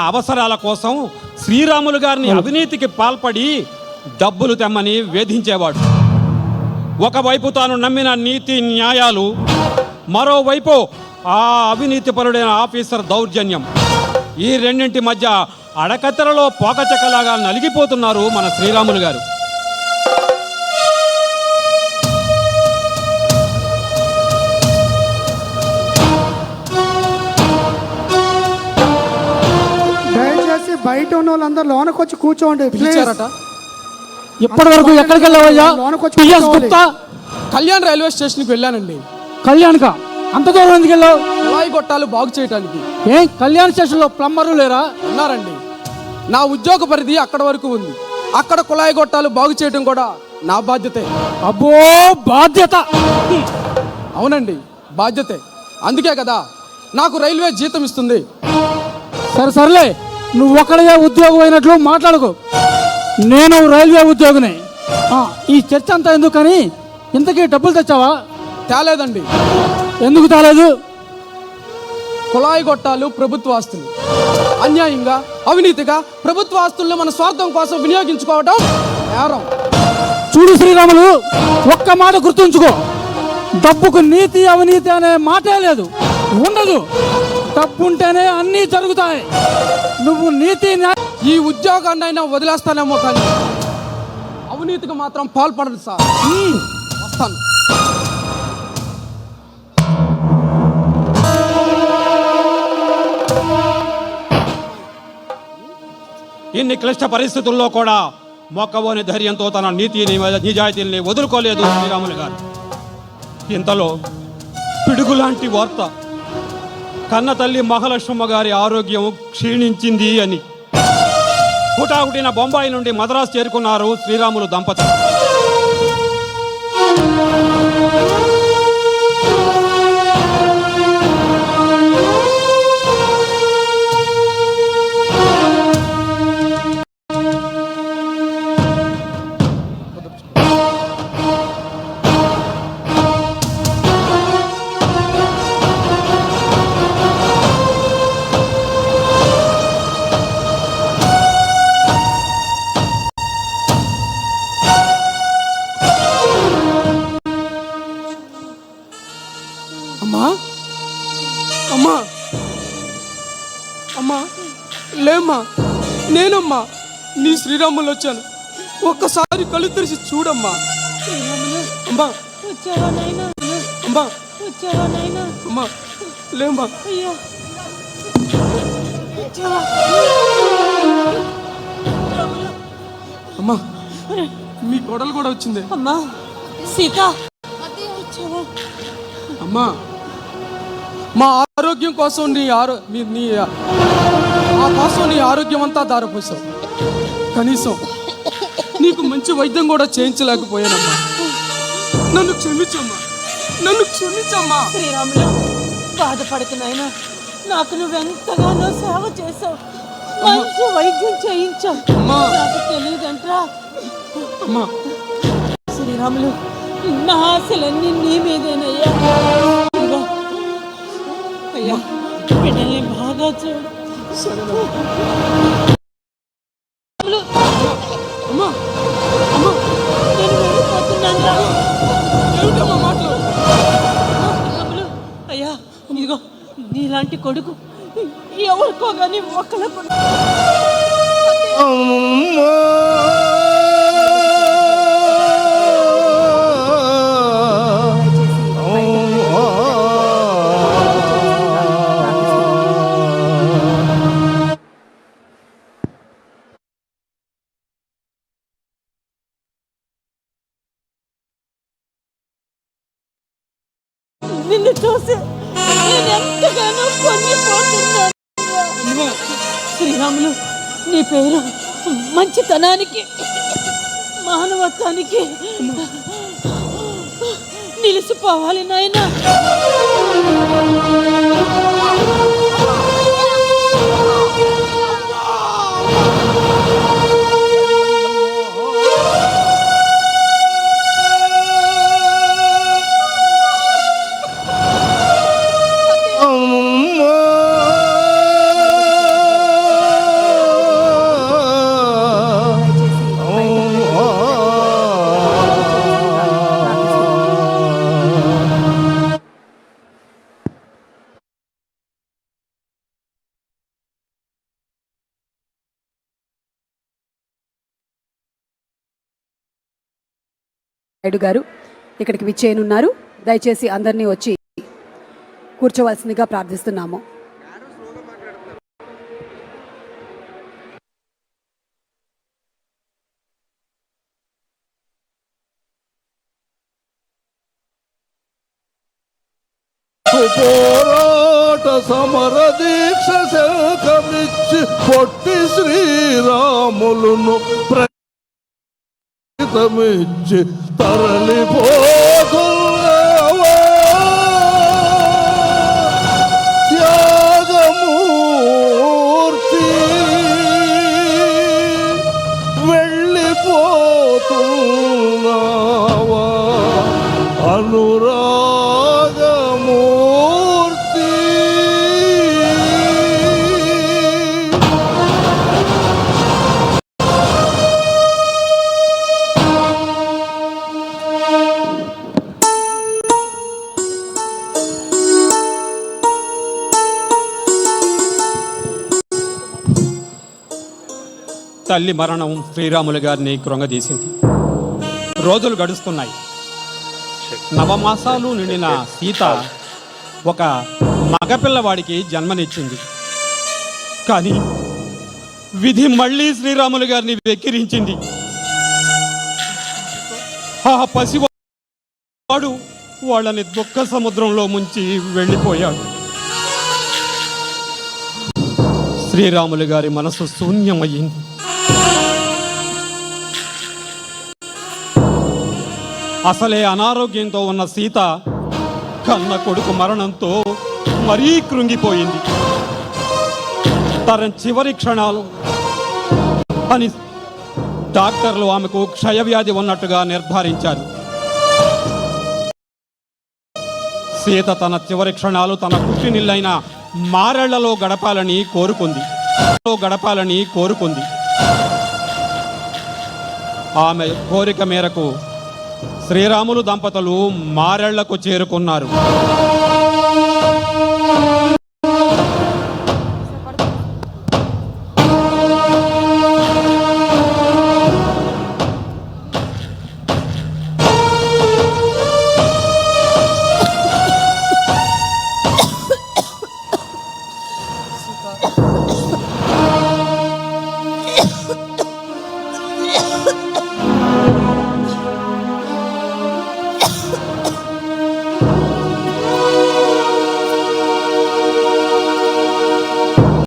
అవసరాల కోసం శ్రీరాములు గారిని అవినీతికి పాల్పడి డబ్బులు తెమ్మని వేధించేవాడు. ఒకవైపు తాను నమ్మిన నీతి న్యాయాలు, మరోవైపు ఆ అవినీతిపరుడైన ఆఫీసర్ దౌర్జన్యం. ఈ రెండింటి మధ్య అడకత్తెరలో పోకచెక్కలాగా నలిగిపోతున్నారు మన శ్రీరాములు గారు. దయచేసి బయట ఉన్న వాళ్ళందరూ లోనకి వచ్చి కూర్చోండి. ఇప్పటి వరకు ఎక్కడికి వెళ్ళావయ్యా? కళ్యాణ్ రైల్వే స్టేషన్కి వెళ్ళానండి. కళ్యాణ్కా? అంత దూరం ఎందుకు వెళ్ళావు? కుళాయి గొట్టాలు బాగు చేయడానికి. ఏం కళ్యాణ్ స్టేషన్లో ప్లంబర్లు లేరా? ఉన్నారండి. నా ఉద్యోగ పరిధి అక్కడ వరకు ఉంది. అక్కడ కుళాయి గొట్టాలు బాగు చేయడం కూడా నా బాధ్యతే. అబ్బో, బాధ్యత? అవునండి, బాధ్యతే. అందుకే కదా నాకు రైల్వే జీతం ఇస్తుంది. సర్లే, నువ్వు ఒక్కడే ఉద్యోగం అయినట్లు మాట్లాడుకో. నేను రైల్వే ఉద్యోగిని. ఈ చర్చ అంతా ఎందుకు? కానీ ఇంతకీ డబ్బులు తెచ్చావా? తేలేదండి. ఎందుకు తేలేదు? కుళాయి గొట్టాలు ప్రభుత్వ ఆస్తులు. అన్యాయంగా, అవినీతిగా ప్రభుత్వ ఆస్తులను మన స్వార్థం కోసం వినియోగించుకోవడం నేరం. చూడు శ్రీరాములు, ఒక్క మాట గుర్తుంచుకో. డబ్బుకు నీతి అవినీతి అనే మాటే లేదు, ఉండదు. డబ్బు ఉంటేనే అన్నీ జరుగుతాయి. నువ్వు నీతి ఈ ఉద్యోగాన్నైనా వదిలేస్తానేమో, కానీ అవినీతికి మాత్రం పాల్పడదు సార్. వస్తాను. ఇన్ని క్లిష్ట పరిస్థితుల్లో కూడా మొక్కవోని ధైర్యంతో తన నీతి నిజాయితీల్ని వదులుకోలేదు శ్రీరాములు గారు. ఇంతలో పిడుగులాంటి వార్త, కన్న తల్లి మహాలక్ష్మమ్మ గారి ఆరోగ్యం క్షీణించింది అని. హుటాహుటిన బొంబాయి నుండి మద్రాసు చేరుకున్నారు శ్రీరాములు దంపతులు. అమ్మా, అమ్మా, లేమ్మా, నేనమ్మా నీ శ్రీరాములు వచ్చాను. ఒక్కసారి కళ్ళు తెరిచి చూడమ్మా. అమ్మా, అమ్మా, అమ్మా, లేమ్మా. అమ్మా, మీ కోడలు కూడా వచ్చింది. అమ్మా సీత. అమ్మా, మా ఆరోగ్యం కోసం నీ ఆరోగ్యం అంతా దారపోసావు. కనీసం నీకు మంచి వైద్యం కూడా చేయించలేకపోయానమ్మా. నన్ను క్షమించమ్మా, నన్ను క్షమించమ్మా. శ్రీరాములు, బాధపడుతున్నాయినా నాకు నువ్వెంతగానో సేవ చేసావు, మంచి వైద్యం చేయించావు. నాకు తెలియదంట్రా. శ్రీరాములు, నా ఆశలన్నీ నీ మీదేనయ్యా. అయ్యా, బిడ్డల్ని బాగా చూడు. నేను వెళ్ళిపోతున్నాను. అయ్యా, ఇదిగో నీలాంటి కొడుకు ఎవరికో కానీ ఒక్కలకు. నిన్ను చూసి నేను ఎంతగానో పొంగిపోతున్నాను. శ్రీరాములు, నీ పేరు మంచితనానికి, మానవత్వానికి నిలిచిపోవాలి నాయనా. నాయుడు గారు ఇక్కడికి విచ్చేయనున్నారు. దయచేసి అందరినీ వచ్చి కూర్చోవలసిందిగా ప్రార్థిస్తున్నాము. పోరాట సమర దీక్ష శంఖమిచ్చి పొట్టి శ్రీరాములును ప్రమిచ్చి తరలిపోతున్నావా త్యాగమూర్తి వెళ్ళిపోతున్నావా అనురాగమూర్తి. తల్లి మరణం శ్రీరాములు గారిని కృంగదీసింది. రోజులు గడుస్తున్నాయి. నవమాసాలు నిండిన సీత ఒక మగపిల్లవాడికి జన్మనిచ్చింది. కానీ విధి మళ్ళీ శ్రీరాములు గారిని వెక్కిరించింది. ఆ పసివాడు వాళ్ళని దుఃఖ సముద్రంలో ముంచి వెళ్ళిపోయాడు. శ్రీరాములు గారి మనసు శూన్యమయ్యింది. అసలే అనారోగ్యంతో ఉన్న సీత కన్న కొడుకు మరణంతో మరీ కృంగిపోయింది. తన చివరి క్షణాలు అని డాక్టర్లు ఆమెకు క్షయవ్యాధి ఉన్నట్టుగా నిర్ధారించారు. సీత తన చివరి క్షణాలు తన పుట్టినిల్లైన మారెళ్లలో గడపాలని కోరుకుంది. ఆమె కోరిక మేరకు శ్రీరాములు దంపతులు మారెళ్లకు చేరుకున్నారు.